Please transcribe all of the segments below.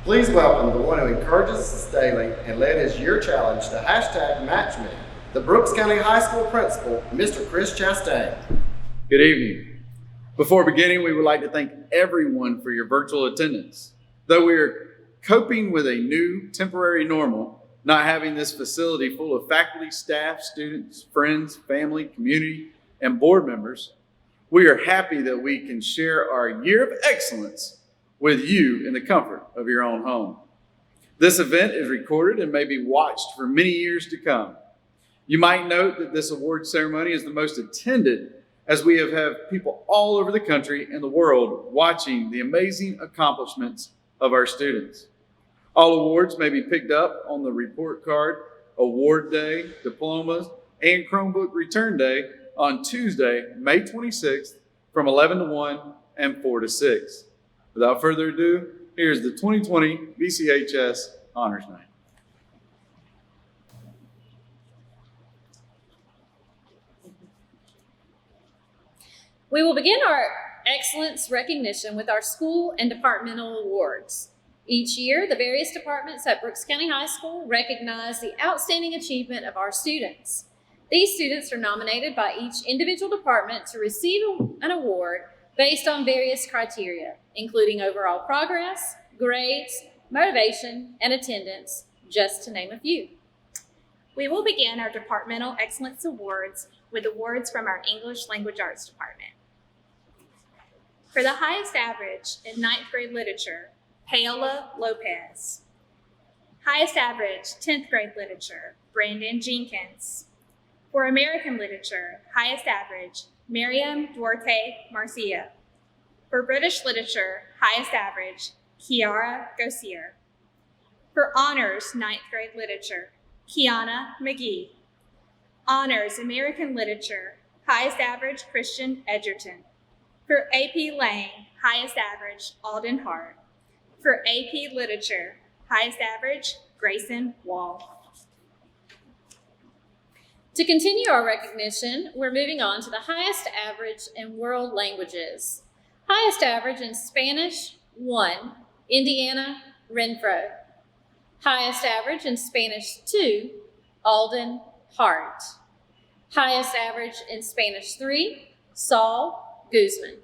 Please welcome the one who encourages us daily and led as year challenge to #MatchMe, the Brooks County High School principal, Mr. Chris Chastain. Good evening. Before beginning, we would like to thank everyone for your virtual attendance. Though we are coping with a new temporary normal, not having this facility full of faculty, staff, students, friends, family, community, and board members, we are happy that we can share our year of excellence with you in the comfort of your own home. This event is recorded and may be watched for many years to come. You might note that this award ceremony is the most attended, as we have people all over the country and the world watching the amazing accomplishments of our students. All awards may be picked up on the report card, award day, diplomas, and Chromebook return day on Tuesday, May 26th from 11 to 1 and 4 to 6. Without further ado, here's the 2020 BCHS Honors Night. We will begin our excellence recognition with our school and departmental awards. Each year, the various departments at Brooks County High School recognize the outstanding achievement of our students. These students are nominated by each individual department to receive an award based on various criteria, including overall progress, grades, motivation, and attendance, just to name a few. We will begin our Departmental Excellence Awards with awards from our English Language Arts Department. For the highest average in 9th grade literature, Paola Lopez. Highest average 10th grade literature, Brandon Jenkins. For American literature, highest average, Miriam Duarte Marcia. For British literature, highest average, Kiara Gosier. For honors 9th grade literature, Kiana McGee. Honors American literature, highest average, Christian Edgerton. For AP Lang, highest average, Alden Hart. For AP literature, highest average, Grayson Wall. To continue our recognition, we're moving on to the highest average in world languages. Highest average in Spanish, 1, Indiana Renfro. Highest average in Spanish, 2, Alden Hart. Highest average in Spanish, 3, Saul Guzman.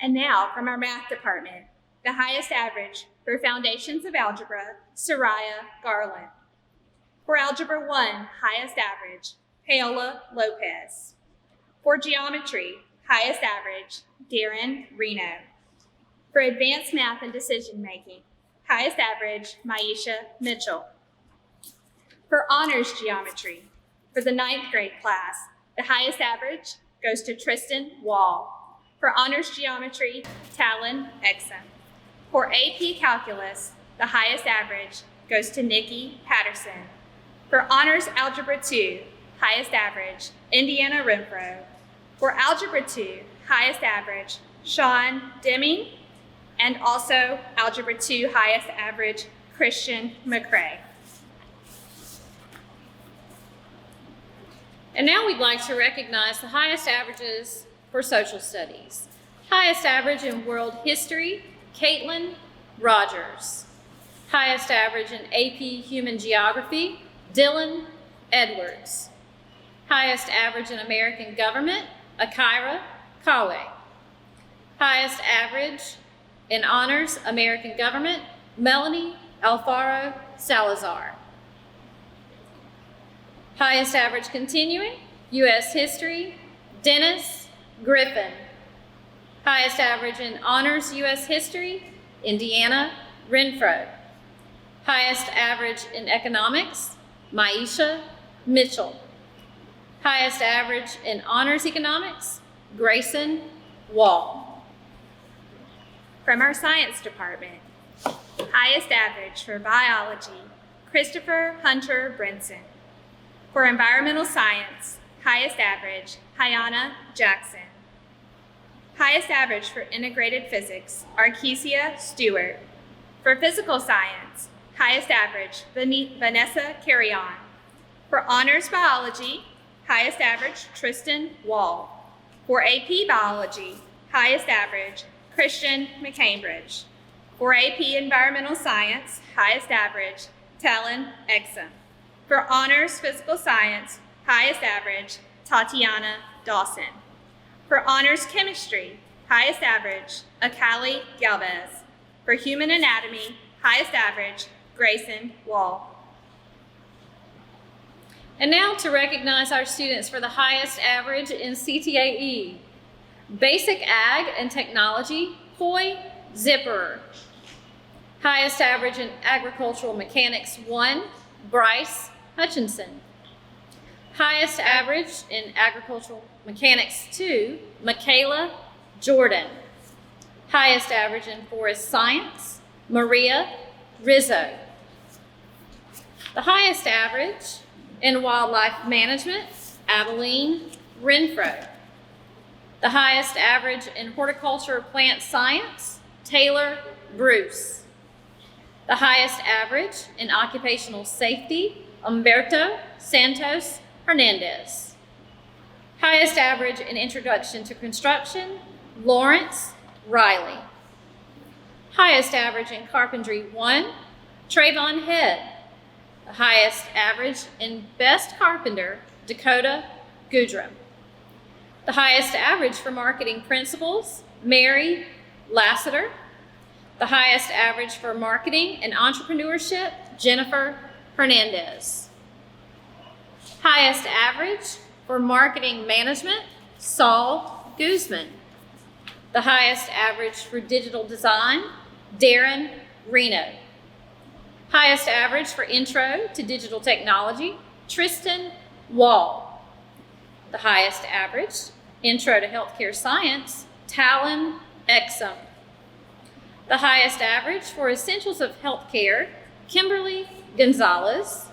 And now from our math department, the highest average for Foundations of Algebra, Soraya Garland. For Algebra 1, highest average, Paola Lopez. For Geometry, highest average, Darren Reno. For Advanced Math and Decision Making, highest average, Maisha Mitchell. For Honors Geometry, for the 9th grade class, the highest average goes to Tristan Wall. For Honors Geometry, Talon Exum. For AP Calculus, the highest average goes to Nikki Patterson. For Honors Algebra 2, highest average, Indiana Renfro. For Algebra 2, highest average, Sean Deming. And also Algebra 2, highest average, Christian McCrae. And now we'd like to recognize the highest averages for social studies. Highest average in world history, Caitlin Rogers. Highest average in AP Human Geography, Dylan Edwards. Highest average in American Government, Akira Kawe. Highest average in Honors American Government, Melanie Alfaro Salazar. Highest average continuing, U.S. History, Dennis Griffin. Highest average in Honors U.S. History, Indiana Renfro. Highest average in Economics, Maisha Mitchell. Highest average in Honors Economics, Grayson Wall. From our Science Department, highest average for Biology, Christopher Hunter Brinson. For Environmental Science, highest average, Hyana Jackson. Highest average for Integrated Physics, Arkesia Stewart. For Physical Science, highest average, Vanessa Carrion. For Honors Biology, highest average, Tristan Wall. For AP Biology, highest average, Christian McCambridge. For AP Environmental Science, highest average, Talon Exum. For Honors Physical Science, highest average, Tatiana Dawson. For Honors Chemistry, highest average, Akali Galvez. For Human Anatomy, highest average, Grayson Wall. And now to recognize our students for the highest average in CTAE. Basic Ag and Technology, Hoy Zipperer. Highest average in Agricultural Mechanics 1, Bryce Hutchinson. Highest average in Agricultural Mechanics 2, Michaela Jordan. Highest average in Forest Science, Maria Rizzo. The highest average in Wildlife Management, Adeline Renfro. The highest average in Horticulture Plant Science, Taylor Bruce. The highest average in Occupational Safety, Humberto Santos Hernandez. Highest average in Introduction to Construction, Lawrence Riley. Highest average in Carpentry 1, Trayvon Head. The highest average in Best Carpenter, Dakota Goodrum. The highest average for Marketing Principles, Mary Lassiter. The highest average for Marketing and Entrepreneurship, Jennifer Hernandez. Highest average for Marketing Management, Saul Guzman. The highest average for Digital Design, Darren Reno. Highest average for Intro to Digital Technology, Tristan Wall. The highest average, Intro to Healthcare Science, Talon Exum. The highest average for Essentials of Healthcare, Kimberly Gonzalez.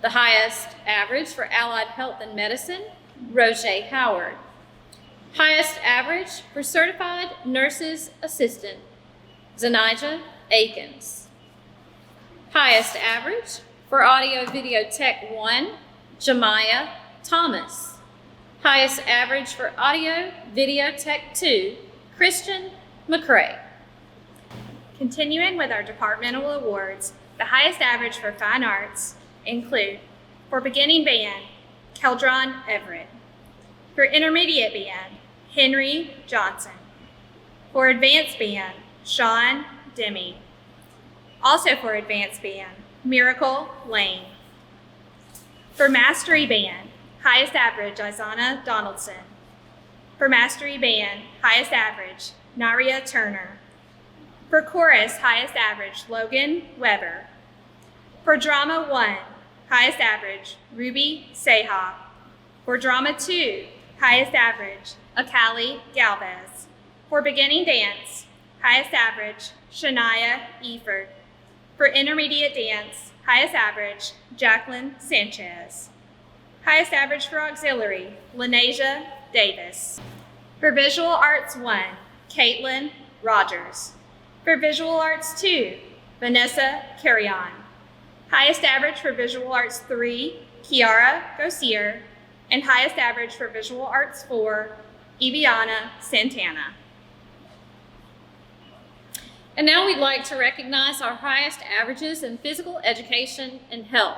The highest average for Allied Health and Medicine, Roger Howard. Highest average for Certified Nurses Assistant, Zanijah Akins. Highest average for Audio Video Tech 1, Jemiah Thomas. Highest average for Audio Video Tech 2, Christian McCrae. Continuing with our departmental awards, the highest average for Fine Arts include, for Beginning Band, Keldron Everett. For Intermediate Band, Henry Johnson. For Advanced Band, Sean Demme. Also for Advanced Band, Miracle Lane. For Mastery Band, highest average, Isana Donaldson. For Mastery Band, highest average, Naria Turner. For Chorus, highest average, Logan Weber. For Drama 1, highest average, Ruby Seha. For Drama 2, highest average, Akali Galvez. For Beginning Dance, highest average, Shania Eford. For Intermediate Dance, highest average, Jacqueline Sanchez. Highest average for Auxiliary, Lenasia Davis. For Visual Arts 1, Caitlin Rogers. For Visual Arts 2, Vanessa Carrion. Highest average for Visual Arts 3, Kiara Gosier. And highest average for Visual Arts 4, Eviana Santana. And now we'd like to recognize our highest averages in physical education and health.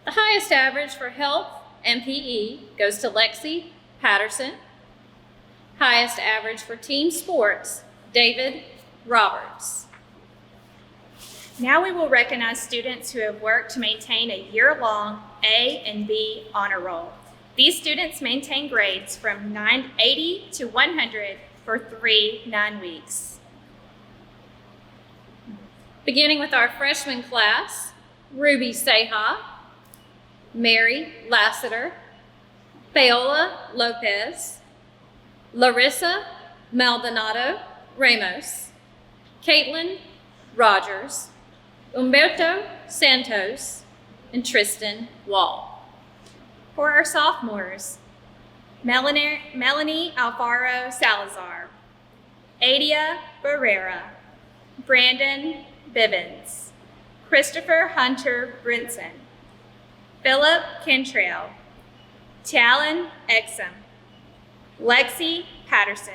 The highest average for health and PE goes to Lexi Patterson. Highest average for team sports, David Roberts. Now we will recognize students who have worked to maintain a year-long A and B honor roll. These students maintain grades from 80 to 100 for 3 9-weeks. Beginning with our freshman class, Ruby Seha, Mary Lassiter, Paola Lopez, Larissa Maldonado Ramos, Caitlin Rogers, Humberto Santos, and Tristan Wall. For our sophomores, Melanie Alvaro Salazar, Adia Barrera, Brandon Bivens, Christopher Hunter Brinson, Philip Kentrail, Talon Exum, Lexi Patterson,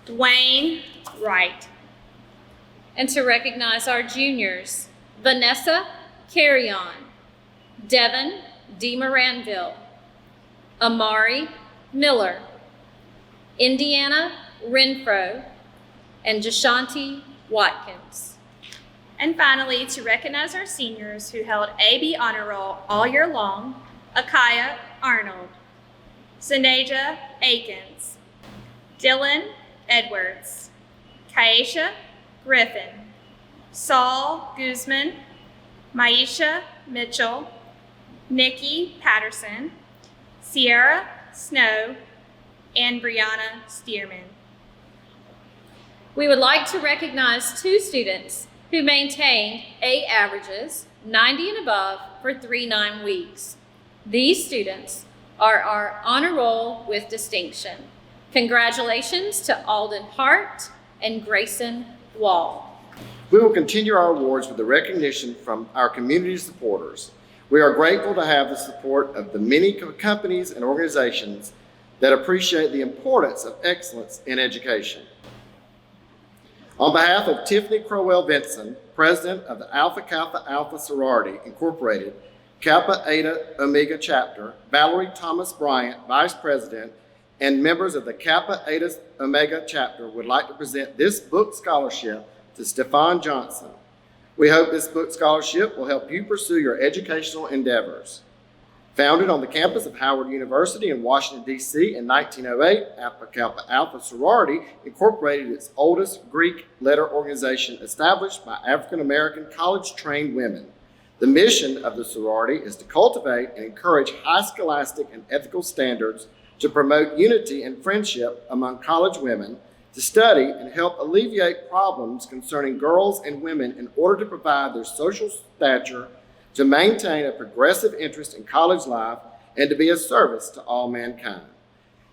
Dwayne Wright. and to recognize our juniors, Vanessa Carrion, Devin D. Moranville, Amari Miller, Indiana Renfro, and Jashanti Watkins. And finally, to recognize our seniors who held AB Honor Roll all year long, Akaya Arnold, Sanaja Akins, Dylan Edwards, Kaisha Griffin, Saul Guzman, Maisha Mitchell, Nikki Patterson, Sierra Snow, and Brianna Stearman. We would like to recognize 2 students who maintained A averages 90 and above for 3 weeks. These students are our honor roll with distinction. Congratulations to Alden Hart and Grayson Wall. We will continue our awards with the recognition from our community supporters. We are grateful to have the support of the many companies and organizations that appreciate the importance of excellence in education. On behalf of Tiffany Crowell Vinson, President of the Alpha Kappa Alpha Sorority, Incorporated, Kappa Eta Omega Chapter, Valerie Thomas Bryant, Vice President, and members of the Kappa Eta Omega Chapter would like to present this book scholarship to Stefan Johnson. We hope this book scholarship will help you pursue your educational endeavors. Founded on the campus of Howard University in Washington, D.C. in 1908, Alpha Kappa Alpha Sorority incorporated its oldest Greek letter organization established by African-American college-trained women. The mission of the sorority is to cultivate and encourage high scholastic and ethical standards, to promote unity and friendship among college women, to study and help alleviate problems concerning girls and women in order to provide their social stature, to maintain a progressive interest in college life, and to be of service to all mankind.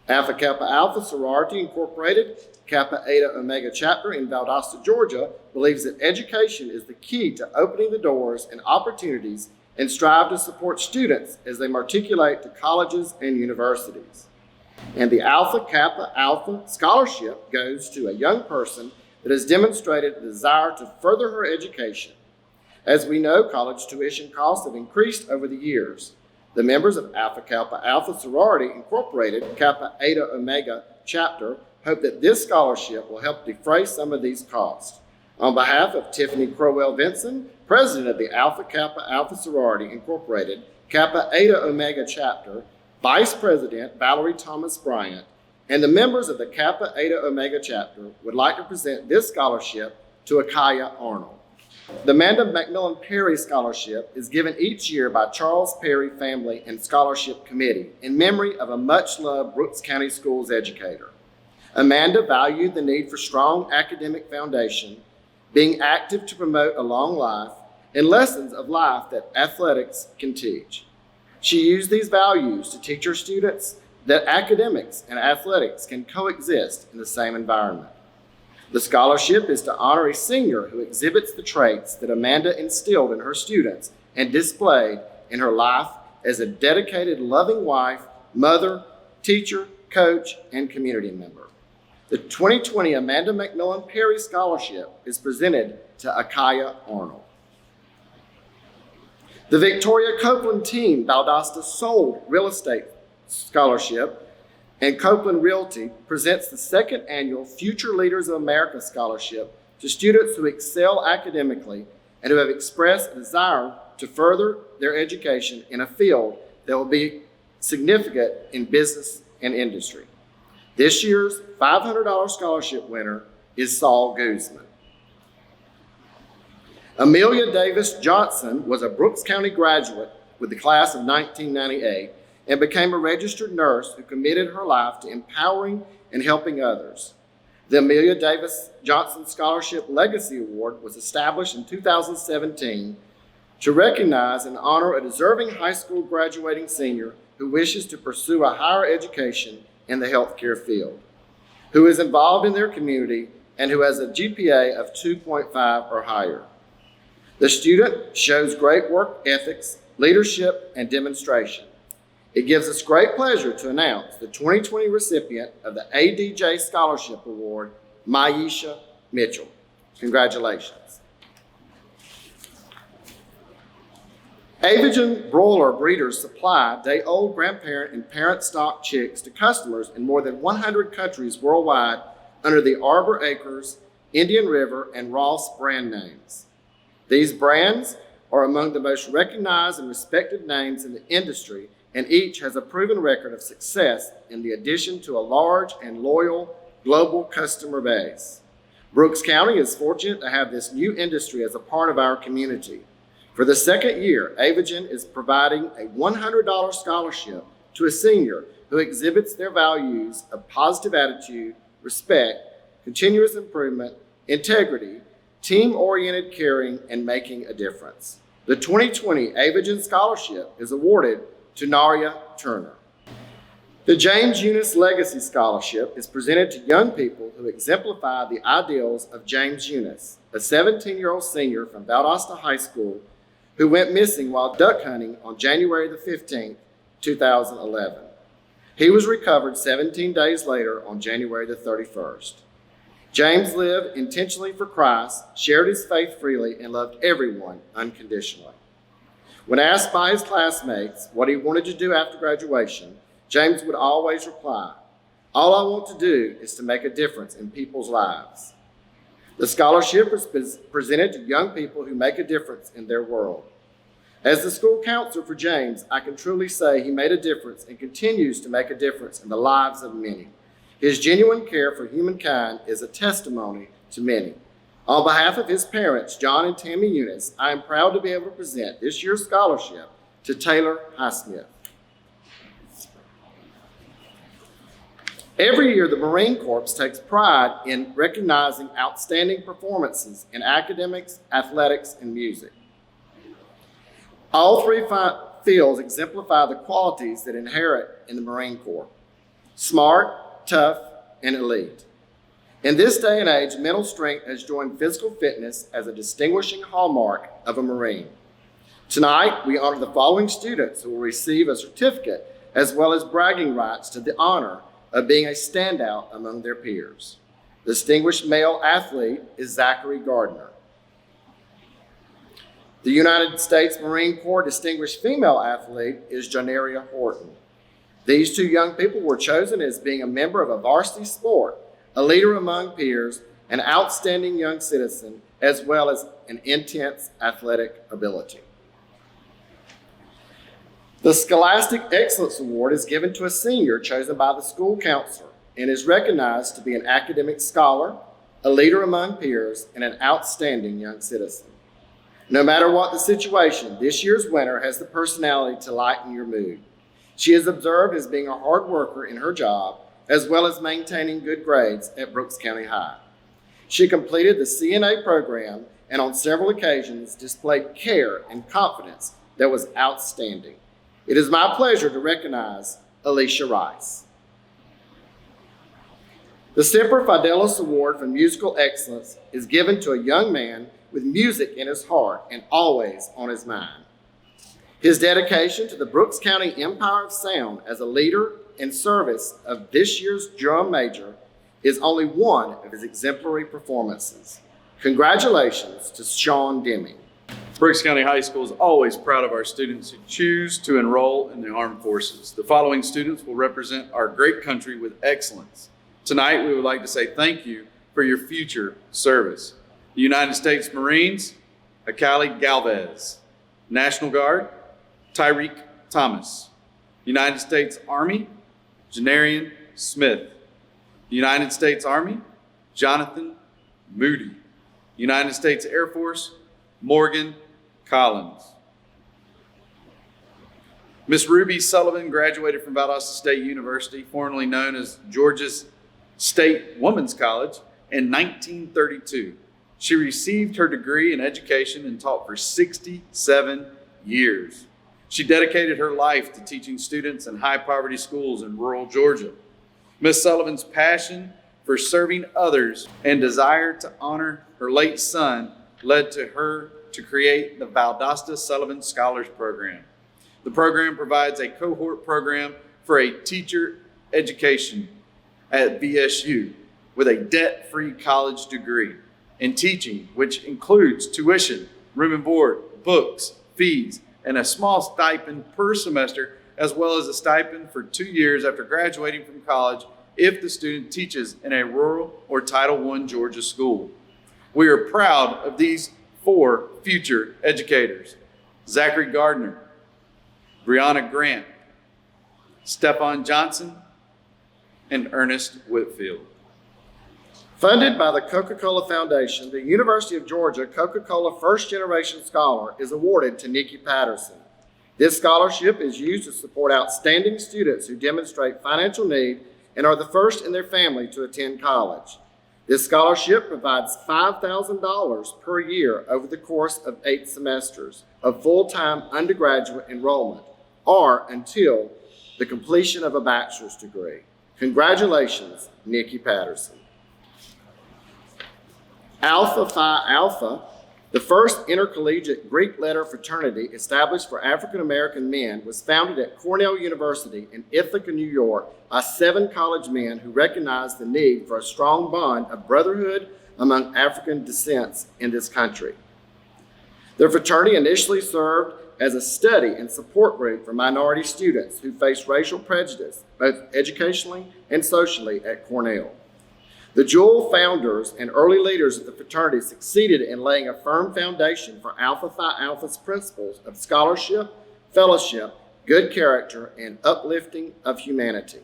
Alpha Kappa Alpha Sorority Incorporated, Kappa Eta Omega Chapter in Valdosta, Georgia, believes that education is the key to opening the doors and opportunities, and strive to support students as they matriculate to colleges and universities. And the Alpha Kappa Alpha Scholarship goes to a young person that has demonstrated a desire to further her education. As we know, college tuition costs have increased over the years. The members of Alpha Kappa Alpha Sorority Incorporated, Kappa Eta Omega Chapter, hope that this scholarship will help defray some of these costs. On behalf of Tiffany Crowell Vinson, President of the Alpha Kappa Alpha Sorority Incorporated, Kappa Eta Omega Chapter, Vice President Valerie Thomas Bryant, and the members of the Kappa Eta Omega Chapter would like to present this scholarship to Akaya Arnold. The Amanda McMillan Perry Scholarship is given each year by Charles Perry Family and Scholarship Committee in memory of a much-loved Brooks County Schools educator. Amanda valued the need for strong academic foundation, being active to promote a long life, and lessons of life that athletics can teach. She used these values to teach her students that academics and athletics can coexist in the same environment. The scholarship is to honor a senior who exhibits the traits that Amanda instilled in her students and displayed in her life as a dedicated, loving wife, mother, teacher, coach, and community member. The 2020 Amanda McMillan Perry Scholarship is presented to Akaya Arnold. The Victoria Copeland Team Valdosta Sold Real Estate Scholarship and Copeland Realty presents the second annual Future Leaders of America Scholarship to students who excel academically and who have expressed a desire to further their education in a field that will be significant in business and industry. This year's $500 scholarship winner is Saul Guzman. Amelia Davis Johnson was a Brooks County graduate with the class of 1998 and became a registered nurse who committed her life to empowering and helping others. The Amelia Davis Johnson Scholarship Legacy Award was established in 2017 to recognize and honor a deserving high school graduating senior who wishes to pursue a higher education in the healthcare field, who is involved in their community, and who has a GPA of 2.5 or higher. The student shows great work ethics, leadership, and demonstration. It gives us great pleasure to announce the 2020 recipient of the ADJ Scholarship Award, Maisha Mitchell. Congratulations. Avagen broiler breeders supply day-old grandparent and parent stock chicks to customers in more than 100 countries worldwide under the Arbor Acres, Indian River, and Ross brand names. These brands are among the most recognized and respected names in the industry, and each has a proven record of success in the addition to a large and loyal global customer base. Brooks County is fortunate to have this new industry as a part of our community. For the second year, Avagen is providing a $100 scholarship to a senior who exhibits their values of positive attitude, respect, continuous improvement, integrity, team-oriented caring, and making a difference. The 2020 Avagen Scholarship is awarded to Naria Turner. The James Eunice Legacy Scholarship is presented to young people who exemplify the ideals of James Eunice, a 17-year-old senior from Valdosta High School who went missing while duck hunting on January the 15th, 2011. He was recovered 17 days later on January the 31st. James lived intentionally for Christ, shared his faith freely, and loved everyone unconditionally. When asked by his classmates what he wanted to do after graduation, James would always reply, "All I want to do is to make a difference in people's lives." The scholarship is presented to young people who make a difference in their world. As the school counselor for James, I can truly say he made a difference and continues to make a difference in the lives of many. His genuine care for humankind is a testimony to many. On behalf of his parents, John and Tammy Eunice, I am proud to be able to present this year's scholarship to Taylor Highsmith. Every year, the Marine Corps takes pride in recognizing outstanding performances in academics, athletics, and music. All three fields exemplify the qualities that inherent in the Marine Corps: smart, tough, and elite. In this day and age, mental strength has joined physical fitness as a distinguishing hallmark of a Marine. Tonight, we honor the following students who will receive a certificate as well as bragging rights to the honor of being a standout among their peers. The distinguished male athlete is Zachary Gardner. The United States Marine Corps distinguished female athlete is Janaria Horton. These two young people were chosen as being a member of a varsity sport, a leader among peers, an outstanding young citizen, as well as an intense athletic ability. The Scholastic Excellence Award is given to a senior chosen by the school counselor and is recognized to be an academic scholar, a leader among peers, and an outstanding young citizen. No matter what the situation, this year's winner has the personality to lighten your mood. She is observed as being a hard worker in her job, as well as maintaining good grades at Brooks County High. She completed the CNA program and on several occasions displayed care and confidence that was outstanding. It is my pleasure to recognize Alicia Rice. The Semper Fidelis Award for Musical Excellence is given to a young man with music in his heart and always on his mind. His dedication to the Brooks County Empire of Sound as a leader in service of this year's drum major is only one of his exemplary performances. Congratulations to Sean Deming. Brooks County High School is always proud of our students who choose to enroll in the armed forces. The following students will represent our great country with excellence. Tonight, we would like to say thank you for your future service. The United States Marines, Akali Galvez. National Guard, Tyreek Thomas. United States Army, Janarian Smith. The United States Army, Jonathan Moody. United States Air Force, Morgan Collins. Miss Ruby Sullivan graduated from Valdosta State University, formerly known as Georgia State Women's College, in 1932. She received her degree in education and taught for 67 years. She dedicated her life to teaching students in high-poverty schools in rural Georgia. Miss Sullivan's passion for serving others and desire to honor her late son led to her to create the Valdosta Sullivan Scholars Program. The program provides a cohort program for a teacher education at VSU with a debt-free college degree. in teaching, which includes tuition, room and board, books, fees, and a small stipend per semester, as well as a stipend for 2 years after graduating from college if the student teaches in a rural or Title I Georgia school. We are proud of these 4 future educators: Zachary Gardner, Brianna Grant, Stephon Johnson, and Ernest Whitfield. Funded by the Coca-Cola Foundation, the University of Georgia Coca-Cola First Generation Scholar is awarded to Nikki Patterson. This scholarship is used to support outstanding students who demonstrate financial need and are the first in their family to attend college. This scholarship provides $5,000 per year over the course of 8 semesters of full-time undergraduate enrollment, or until the completion of a bachelor's degree. Congratulations, Nikki Patterson. Alpha Phi Alpha, the first intercollegiate Greek letter fraternity established for African American men, was founded at Cornell University in Ithaca, New York by 7 college men who recognized the need for a strong bond of brotherhood among African descents in this country. The fraternity initially served as a study and support group for minority students who face racial prejudice, both educationally and socially, at Cornell. The Jewel founders and early leaders of the fraternity succeeded in laying a firm foundation for Alpha Phi Alpha's principles of scholarship, fellowship, good character, and uplifting of humanity.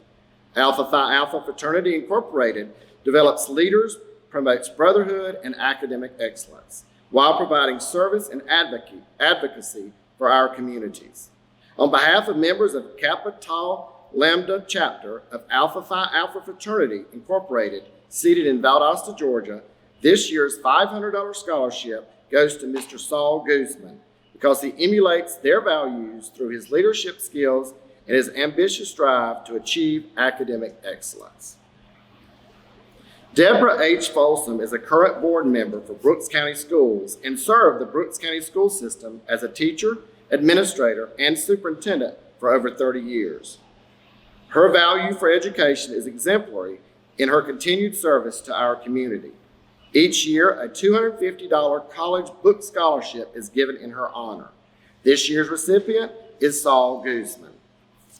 Alpha Phi Alpha Fraternity Incorporated develops leaders, promotes brotherhood and academic excellence, while providing service and advocacy for our communities. On behalf of members of Kappa Tau Lambda chapter of Alpha Phi Alpha Fraternity Incorporated, seated in Valdosta, Georgia, this year's $500 scholarship goes to Mr. Saul Guzman because he emulates their values through his leadership skills and his ambitious drive to achieve academic excellence. Deborah H. Folsom is a current board member for Brooks County Schools and served the Brooks County school system as a teacher, administrator, and superintendent for over 30 years. Her value for education is exemplary in her continued service to our community. Each year, a $250 college book scholarship is given in her honor. This year's recipient is Saul Guzman.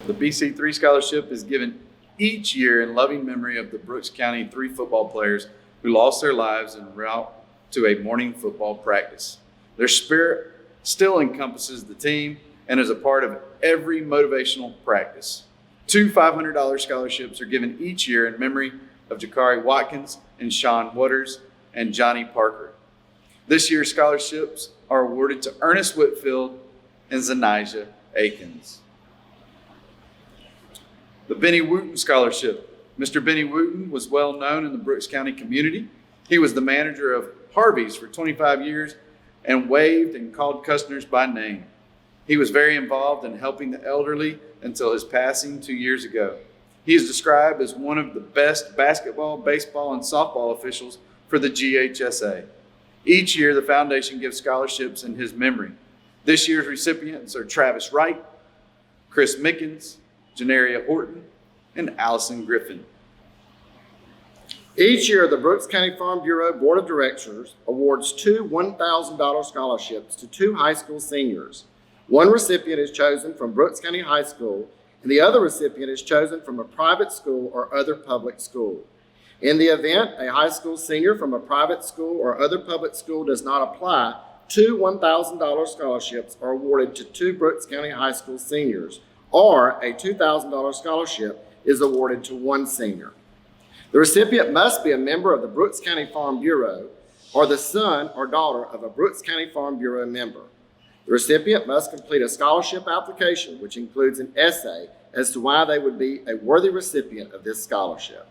The BC3 scholarship is given each year in loving memory of the Brooks County 3 football players who lost their lives en route to a morning football practice. Their spirit still encompasses the team and is a part of every motivational practice. 2 $500 scholarships are given each year in memory of Jakari Watkins and Sean Waters and Johnny Parker. This year's scholarships are awarded to Ernest Whitfield and Zanijah Akins. The Benny Wooten Scholarship. Mr. Benny Wooten was well known in the Brooks County community. He was the manager of Harvey's for 25 years and waved and called customers by name. He was very involved in helping the elderly until his passing 2 years ago. He is described as one of the best basketball, baseball, and softball officials for the GHSA. Each year, the foundation gives scholarships in his memory. This year's recipients are Travis Wright, Chris Mickens, Janaria Horton, and Allison Griffin. Each year, the Brooks County Farm Bureau Board of Directors awards 2 $1,000 scholarships to 2 high school seniors. One recipient is chosen from Brooks County High School, and the other recipient is chosen from a private school or other public school. In the event a high school senior from a private school or other public school does not apply, 2 $1,000 scholarships are awarded to 2 Brooks County High School seniors, or a $2,000 scholarship is awarded to 1 senior. The recipient must be a member of the Brooks County Farm Bureau or the son or daughter of a Brooks County Farm Bureau member. The recipient must complete a scholarship application, which includes an essay as to why they would be a worthy recipient of this scholarship.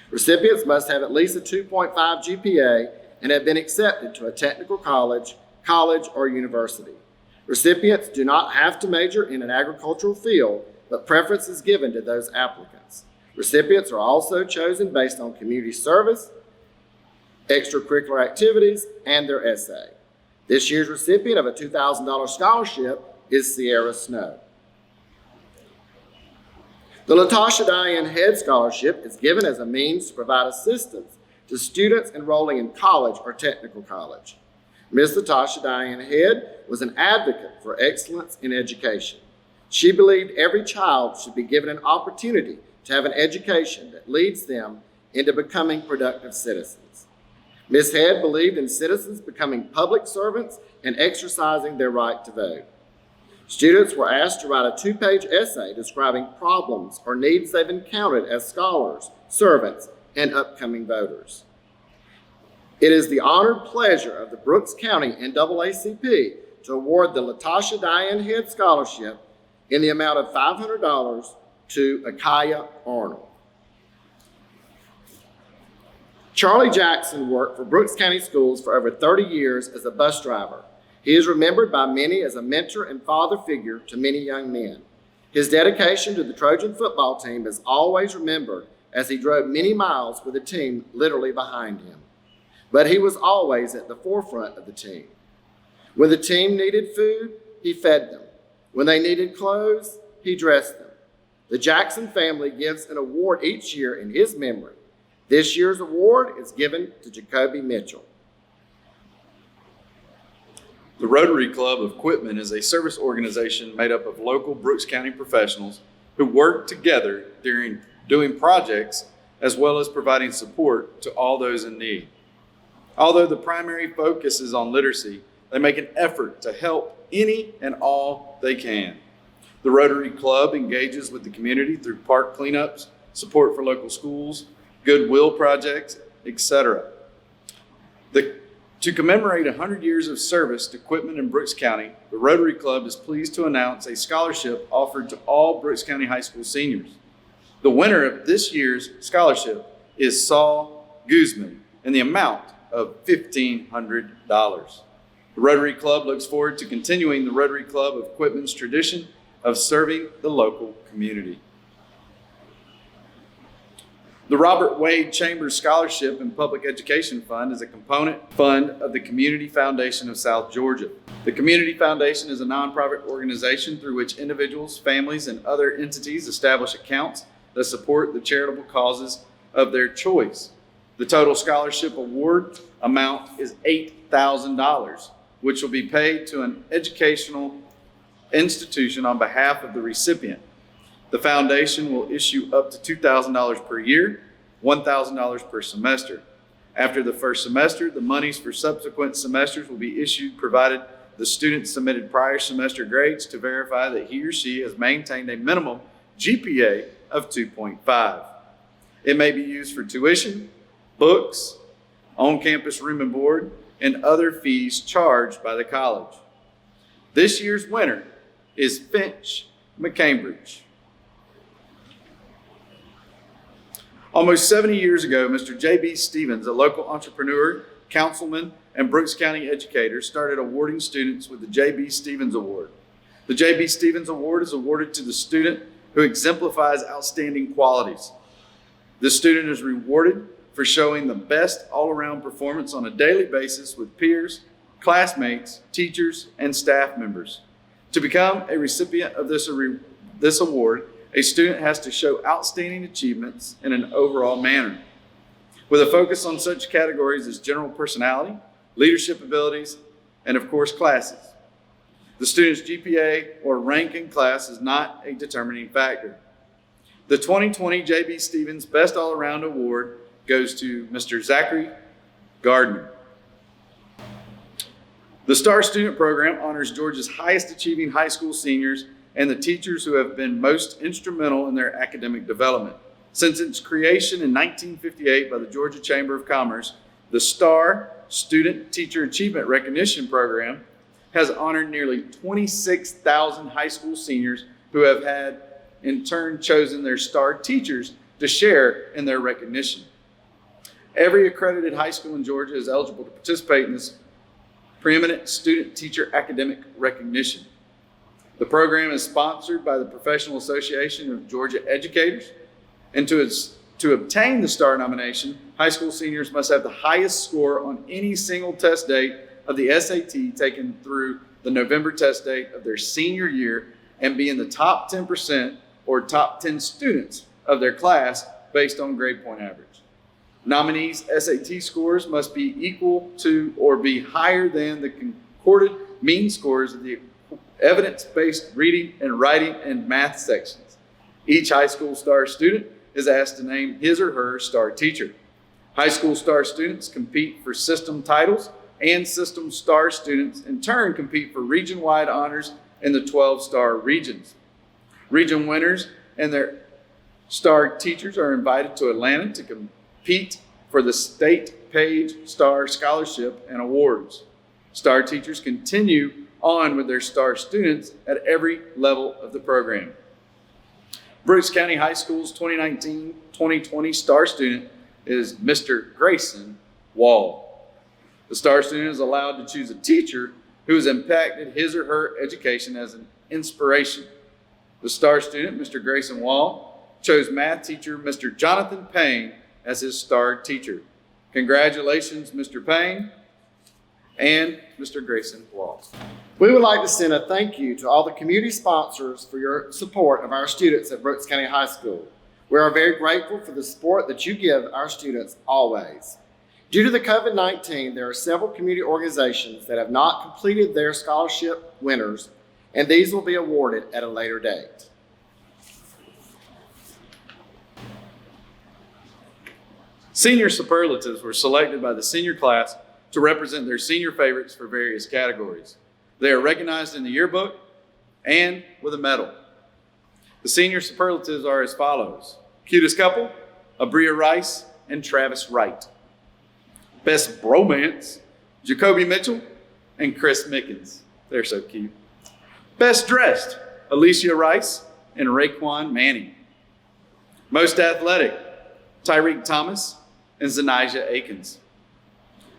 Recipients must have at least a 2.5 GPA and have been accepted to a technical college, or university. Recipients do not have to major in an agricultural field, but preference is given to those applicants. Recipients are also chosen based on community service, extracurricular activities, and their essay. This year's recipient of a $2,000 scholarship is Sierra Snow. The Latasha Diane Head Scholarship is given as a means to provide assistance to students enrolling in college or technical college. Ms. Latasha Diane Head was an advocate for excellence in education. She believed every child should be given an opportunity to have an education that leads them into becoming productive citizens. Ms. Head believed in citizens becoming public servants and exercising their right to vote. Students were asked to write a 2-page essay describing problems or needs they've encountered as scholars, servants, and upcoming voters. It is the honored pleasure of the Brooks County NAACP to award the Latasha Diane Head Scholarship in the amount of $500 to Akaya Arnold. Charlie Jackson worked for Brooks County Schools for over 30 years as a bus driver. He is remembered by many as a mentor and father figure to many young men. His dedication to the Trojan football team is always remembered as he drove many miles with the team literally behind him. But he was always at the forefront of the team. When the team needed food, he fed them. When they needed clothes, he dressed them. The Jackson family gives an award each year in his memory. This year's award is given to Jacoby Mitchell. The Rotary Club of Quitman is a service organization made up of local Brooks County professionals who work together during doing projects as well as providing support to all those in need. Although the primary focus is on literacy, they make an effort to help any and all they can. The Rotary Club engages with the community through park cleanups, support for local schools, goodwill projects, etc. To commemorate 100 years of service to Quitman and Brooks County, the Rotary Club is pleased to announce a scholarship offered to all Brooks County High School seniors. The winner of this year's scholarship is Saul Guzman in the amount of $1,500. The Rotary Club looks forward to continuing the Rotary Club of Quitman's tradition of serving the local community. The Robert Wade Chambers Scholarship and Public Education Fund is a component fund of the Community Foundation of South Georgia. The Community Foundation is a nonprofit organization through which individuals, families, and other entities establish accounts that support the charitable causes of their choice. The total scholarship award amount is $8,000, which will be paid to an educational institution on behalf of the recipient. The foundation will issue up to $2,000 per year, $1,000 per semester. After the first semester, the monies for subsequent semesters will be issued provided the student submitted prior semester grades to verify that he or she has maintained a minimum GPA of 2.5. It may be used for tuition, books, on-campus room and board, and other fees charged by the college. This year's winner is Finch McCambridge. Almost 70 years ago, Mr. J.B. Stevens, a local entrepreneur, councilman, and Brooks County educator, started awarding students with the J.B. Stevens Award. The J.B. Stevens Award is awarded to the student who exemplifies outstanding qualities. The student is rewarded for showing the best all-around performance on a daily basis with peers, classmates, teachers, and staff members. To become a recipient of this award, a student has to show outstanding achievements in an overall manner, with a focus on such categories as general personality, leadership abilities, and of course, classes. The student's GPA or rank in class is not a determining factor. The 2020 J.B. Stevens Best All-Around Award goes to Mr. Zachary Gardner. The STAR Student Program honors Georgia's highest achieving high school seniors and the teachers who have been most instrumental in their academic development. Since its creation in 1958 by the Georgia Chamber of Commerce, the STAR Student Teacher Achievement Recognition Program has honored nearly 26,000 high school seniors who have had, in turn, chosen their STAR teachers to share in their recognition. Every accredited high school in Georgia is eligible to participate in this preeminent student-teacher academic recognition. The program is sponsored by the Professional Association of Georgia Educators, and to obtain the STAR nomination, high school seniors must have the highest score on any single test date of the SAT taken through the November test date of their senior year and be in the top 10% or top 10 students of their class based on grade point average. Nominees' SAT scores must be equal to or be higher than the concorded mean scores of the evidence-based reading and writing and math sections. Each high school STAR student is asked to name his or her STAR teacher. High school STAR students compete for system titles, and system STAR students in turn compete for region-wide honors in the 12 STAR regions. Region winners and their STAR teachers are invited to Atlanta to compete for the State Page STAR Scholarship and Awards. STAR teachers continue on with their STAR students at every level of the program. Brooks County High School's 2019-2020 STAR student is Mr. Grayson Wall. The STAR student is allowed to choose a teacher who has impacted his or her education as an inspiration. The STAR student, Mr. Grayson Wall, chose math teacher Mr. Jonathan Payne as his STAR teacher. Congratulations, Mr. Payne and Mr. Grayson Wall. We would like to send a thank you to all the community sponsors for your support of our students at Brooks County High School. We are very grateful for the support that you give our students always. Due to the COVID-19, there are several community organizations that have not completed their scholarship winners, and these will be awarded at a later date. Senior superlatives were selected by the senior class to represent their senior favorites for various categories. They are recognized in the yearbook and with a medal. The senior superlatives are as follows: cutest couple, Abria Rice and Travis Wright. Best bromance, Jacoby Mitchell and Chris Mickens. They're so cute. Best dressed, Alicia Rice and Raekwon Manning. Most athletic, Tyreek Thomas and Zanijah Akins.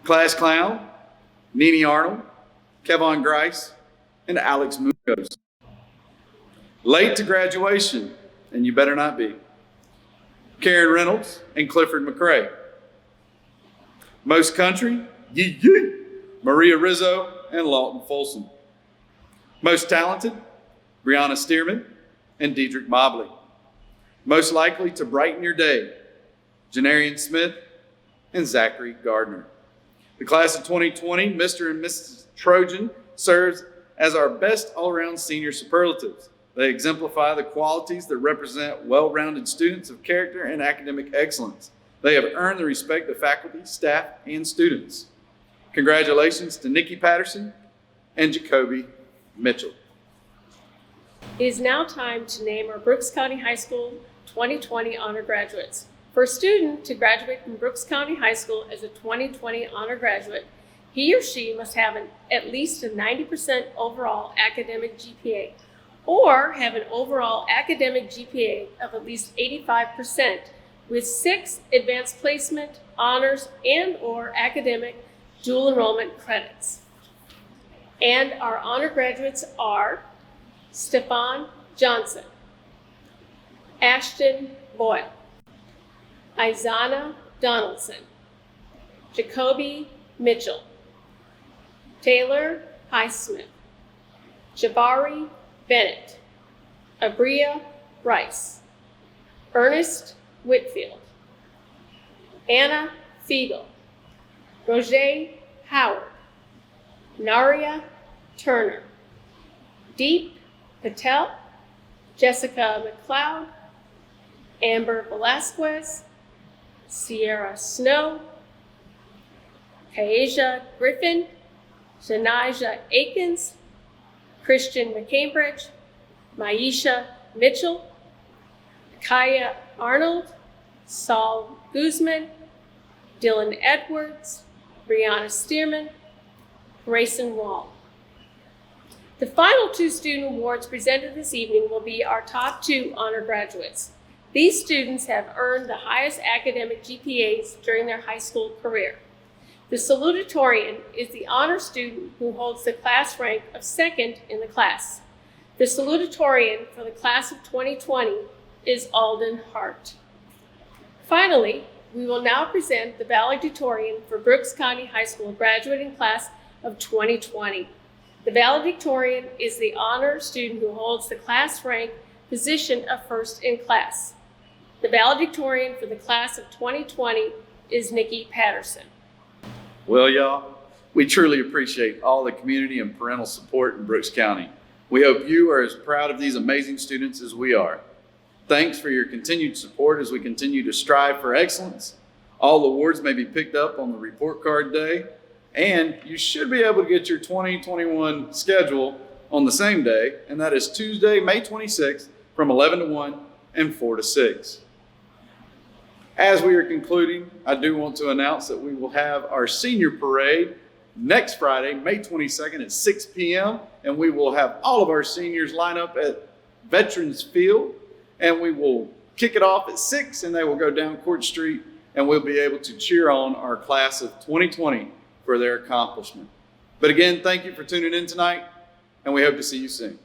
Class clown, Nene Arnold, Kevon Grice, and Alex Munoz. Late to graduation, and you better not be, Karen Reynolds and Clifford McCray. Most country, yee yee, Maria Rizzo and Lawton Folsom. Most talented, Brianna Stearman and Diedrich Mobley. Most likely to brighten your day, Janarian Smith and Zachary Gardner. The class of 2020, Mr. and Mrs. Trojan, serves as our best all-around senior superlatives. They exemplify the qualities that represent well-rounded students of character and academic excellence. They have earned the respect of faculty, staff, and students. Congratulations to Nikki Patterson and Jacoby Mitchell. It is now time to name our Brooks County High School 2020 honor graduates. For a student to graduate from Brooks County High School as a 2020 honor graduate, he or she must have at least a 90% overall academic GPA or have an overall academic GPA of at least 85% with 6 advanced placement, honors, and/or academic dual enrollment credits. And our honor graduates are Stefan Johnson, Ashton Boyle, Izana Donaldson, Jacoby Mitchell, Taylor Highsmith, Jabari Bennett, Abria Rice, Ernest Whitfield, Anna Fiegel, Roger Howard, Naria Turner, Deep Patel, Jessica McLeod, Amber Velasquez, Sierra Snow, Kaeja Griffin, Janijah Akins, Christian McCambridge, Maisha Mitchell, Kaya Arnold, Saul Guzman, Dylan Edwards, Brianna Stearman, Grayson Wall. The final 2 student awards presented this evening will be our top 2 honor graduates. These students have earned the highest academic GPAs during their high school career. The salutatorian is the honor student who holds the class rank of 2nd in the class. The salutatorian for the class of 2020 is Alden Hart. Finally, we will now present the valedictorian for Brooks County High School graduating class of 2020. The valedictorian is the honor student who holds the class rank position of 1st in class. The valedictorian for the class of 2020 is Nikki Patterson. Well, y'all, we truly appreciate all the community and parental support in Brooks County. We hope you are as proud of these amazing students as we are. Thanks for your continued support as we continue to strive for excellence. All awards may be picked up on the report card day, and you should be able to get your 2021 schedule on the same day, and that is Tuesday, May 26th from 11 to 1 and 4 to 6. As we are concluding, I do want to announce that we will have our senior parade next Friday, May 22nd at 6 p.m., and we will have all of our seniors line up at Veterans Field, and we will kick it off at 6, and they will go down Court Street, and we'll be able to cheer on our class of 2020 for their accomplishment. But again, thank you for tuning in tonight, and we hope to see you soon.